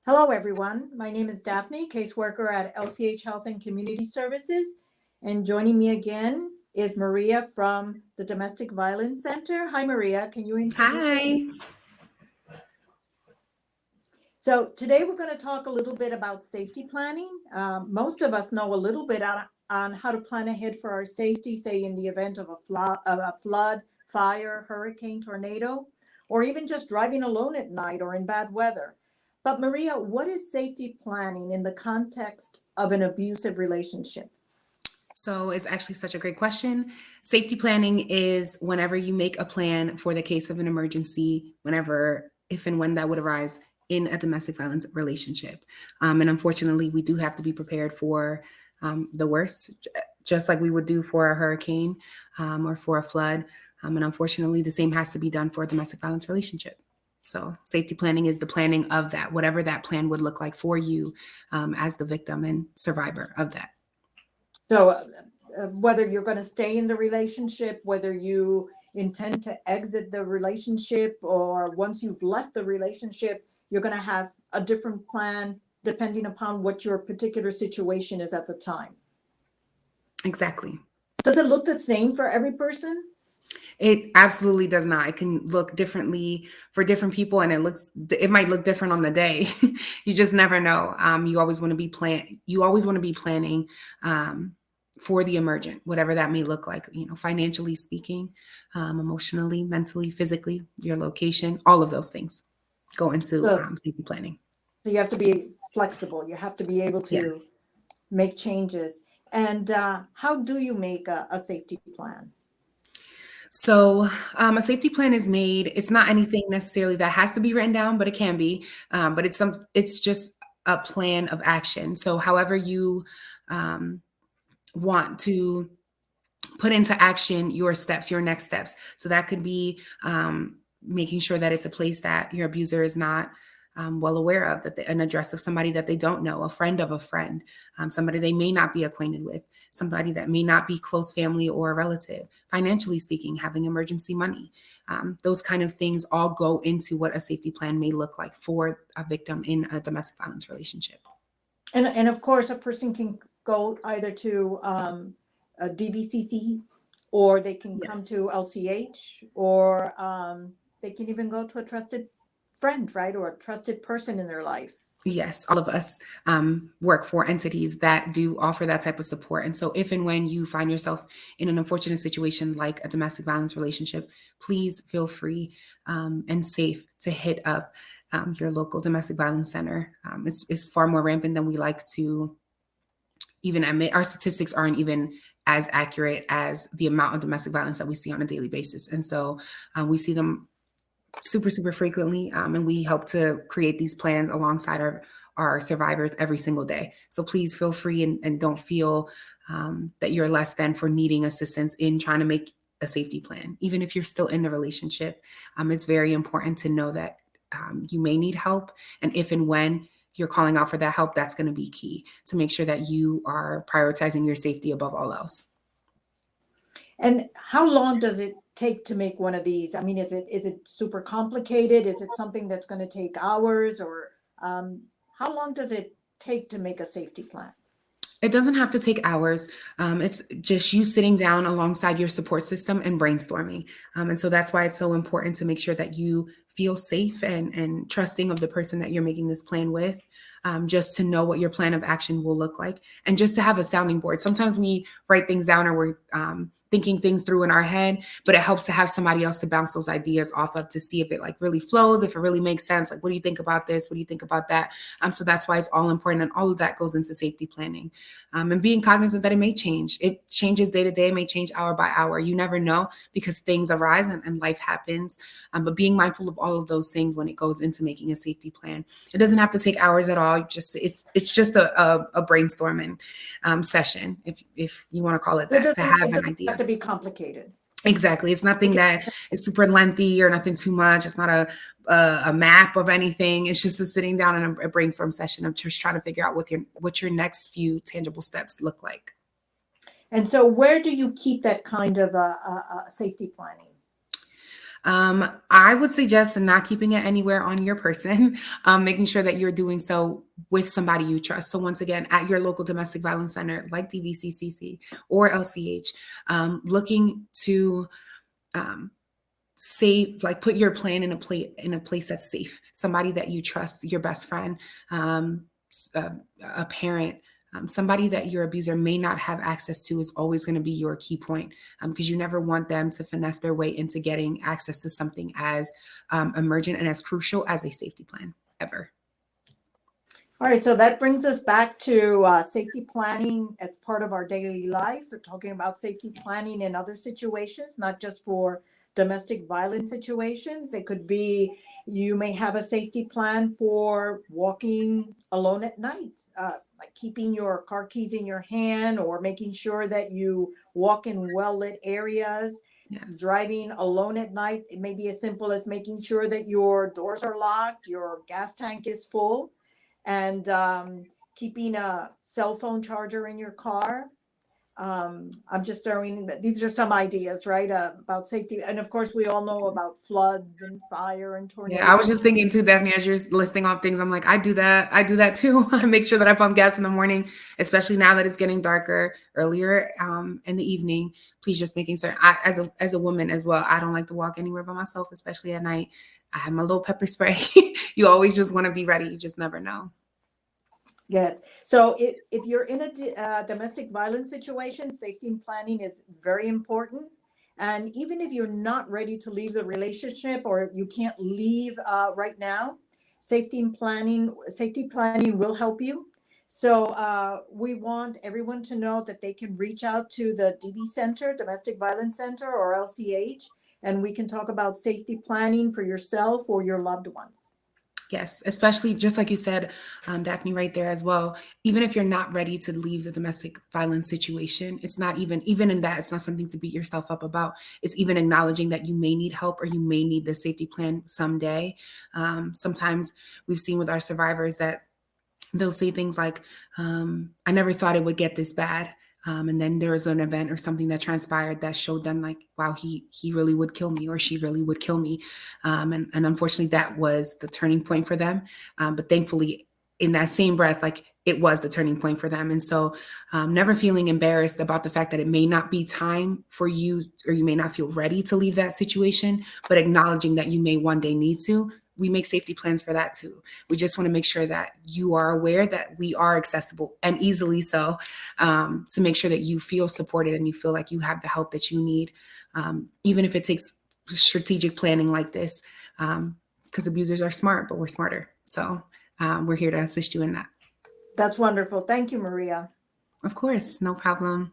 Hello, everyone. My name is Daphne, caseworker at LCH Health and Community Services. And joining me again is Maria from the Domestic Violence Center. Hi, Maria. Can you introduce yourself? Hi. So today we're going to talk a little bit about safety planning. Most of us know a little bit on how to plan ahead for our safety, say in the event of a flood, fire, hurricane, tornado, or even just driving alone at night or in bad weather. But Maria, what is safety planning in the context of an abusive relationship? So it's actually such a great question. Safety planning is whenever you make a plan for the case of an emergency, whenever, if and when that would arise in a domestic violence relationship. And unfortunately, we do have to be prepared for the worst, just like we would do for a hurricane or for a flood. And unfortunately, the same has to be done for a domestic violence relationship. So safety planning is the planning of that, whatever that plan would look like for you as the victim and survivor of that. So whether you're going to stay in the relationship, whether you intend to exit the relationship, or once you've left the relationship, you're going to have a different plan depending upon what your particular situation is at the time. Exactly. Does it look the same for every person? It absolutely does not. It can look differently for different people, and it might look different on the day. You just never know. You always want to be planning for the emergent, whatever that may look like, financially speaking, emotionally, mentally, physically, your location, all of those things go into safety planning. So you have to be flexible. You have to be able to Yes. make changes. And how do you make a safety plan? So a safety plan is made. It's not anything necessarily that has to be written down, but it can be. But it's just a plan of action. So however you want to put into action your steps, your next steps. So that could be making sure that it's a place that your abuser is not well aware of, an address of somebody that they don't know, a friend of a friend, somebody they may not be acquainted with, somebody that may not be close family or a relative. Financially speaking, having emergency money, those kind of things all go into what a safety plan may look like for a victim in a domestic violence relationship. And of course, a person can go either to a DVCCC, or they can come to LCH, or they can even go to a trusted friend, right? Or a trusted person in their life. Yes, all of us work for entities that do offer that type of support. And so if and when you find yourself in an unfortunate situation like a domestic violence relationship, please feel free and safe to hit up your local domestic violence center. It's far more rampant than we like to even admit. Our statistics aren't even as accurate as the amount of domestic violence that we see on a daily basis. And so we see them super, super frequently. And we help to create these plans alongside our survivors every single day. So please feel free and don't feel that you're less than for needing assistance in trying to make a safety plan. Even if you're still in the relationship, it's very important to know that you may need help. And if and when you're calling out for that help, that's going to be key to make sure that you are prioritizing your safety above all else. And how long does it take to make one of these? I mean, is it super complicated? Is it something that's going to take hours, or how long does it take to make a safety plan? It doesn't have to take hours. It's just you sitting down alongside your support system and brainstorming. And so that's why it's so important to make sure that you feel safe and trusting of the person that you're making this plan with, just to know what your plan of action will look like, and just to have a sounding board. Sometimes we write things down, or we're thinking things through in our head, but it helps to have somebody else to bounce those ideas off of, to see if it really flows, if it really makes sense. Like, what do you think about this? What do you think about that? So that's why it's all important. And all of that goes into safety planning, and being cognizant that it may change. It changes day to day, it may change hour by hour. You never know, because things arise and life happens. But being mindful of all of those things when it goes into making a safety plan. It doesn't have to take hours at all. It's just a brainstorming session, if you want to call it that, to have an idea. Have to be complicated. Exactly. It's nothing that is super lengthy or nothing too much. It's not a map of anything. It's just a sitting down and a brainstorm session of just trying to figure out what your next few tangible steps look like. And so where do you keep that kind of safety planning? I would suggest not keeping it anywhere on your person, making sure that you're doing so with somebody you trust. So once again, at your local domestic violence center like DVCCC or LCH, looking to save, like put your plan in a place that's safe. Somebody that you trust, your best friend, a parent, somebody that your abuser may not have access to is always going to be your key point, because you never want them to finesse their way into getting access to something as emergent and as crucial as a safety plan ever. All right, so that brings us back to safety planning as part of our daily life. We're talking about safety planning in other situations, not just for domestic violence situations. It could be you may have a safety plan for walking alone at night, like keeping your car keys in your hand or making sure that you walk in well-lit areas. Yes. Driving alone at night, it may be as simple as making sure that your doors are locked, your gas tank is full, and keeping a cell phone charger in your car. I'm just throwing, these are some ideas, right, about safety. And of course, we all know about floods and fire and tornadoes. Yeah, I was just thinking too, Daphne, as you're listing off things, I'm like, I do that too. I make sure that I pump gas in the morning, especially now that it's getting darker earlier in the evening. Please just making certain, as a woman as well, I don't like to walk anywhere by myself, especially at night. I have my little pepper spray. You always just want to be ready. You just never know. Yes. So if you're in a domestic violence situation, safety planning is very important. And even if you're not ready to leave the relationship or you can't leave right now, safety planning will help you. So we want everyone to know that they can reach out to the DV Center, Domestic Violence Center, or LCH, and we can talk about safety planning for yourself or your loved ones. Yes, especially just like you said, Daphne, right there as well. Even if you're not ready to leave the domestic violence situation, it's not even in that, it's not something to beat yourself up about. It's even acknowledging that you may need help or you may need the safety plan someday. Sometimes we've seen with our survivors that they'll say things like, I never thought it would get this bad. And then there was an event or something that transpired that showed them like, wow, he really would kill me or she really would kill me. And unfortunately, that was the turning point for them. But thankfully, in that same breath, like it was the turning point for them. And so never feeling embarrassed about the fact that it may not be time for you or you may not feel ready to leave that situation, but acknowledging that you may one day need to. We make safety plans for that too. We just want to make sure that you are aware that we are accessible and easily so, to make sure that you feel supported and you feel like you have the help that you need, even if it takes strategic planning like this, because abusers are smart, but we're smarter. So we're here to assist you in that. That's wonderful. Thank you, Maria. Of course, no problem.